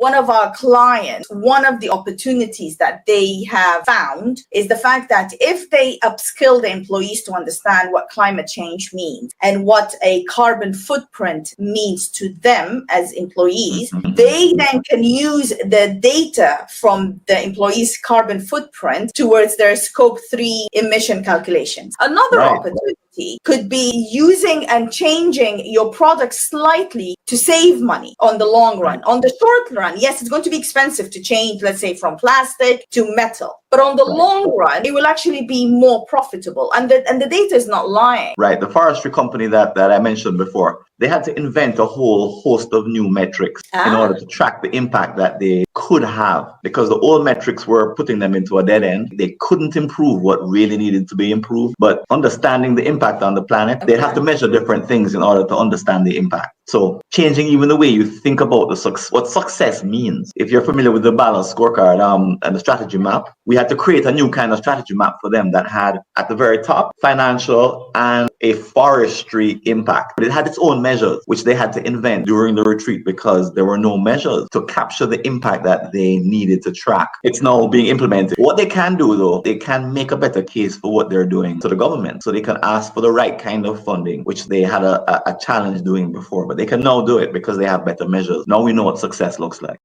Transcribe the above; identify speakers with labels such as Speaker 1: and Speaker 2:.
Speaker 1: one of our clients, one of the opportunities that they have found is the fact that if they upskill the employees to understand what climate change means and what a carbon footprint means to them as employees, they then can use the data from the employees' carbon footprint towards their scope 3 emission calculations. Another opportunity could be using and changing your product slightly to save money on the long run. On the short run, yes, it's going to be expensive to change, let's say, from plastic to metal. But on the long run, it will actually be more profitable. And the data is not lying.
Speaker 2: Right. The forestry company that I mentioned before, they had to invent a whole host of new metrics in order to track the impact that they could have, because the old metrics were putting them into a dead end. They couldn't improve what really needed to be improved. But understanding the impact on the planet, they have to measure different things in order to understand the impact. So changing even the way you think about what success means. If you're familiar with the balanced scorecard and the strategy map, we had to create a new kind of strategy map for them that had at the very top financial and a forestry impact. But it had its own measures, which they had to invent during the retreat because there were no measures to capture the impact that they needed to track. It's now being implemented. What they can do, though, they can make a better case for what they're doing to the government. So they can ask for the right kind of funding, which they had a challenge doing before. But they can now do it because they have better measures. Now we know what success looks like.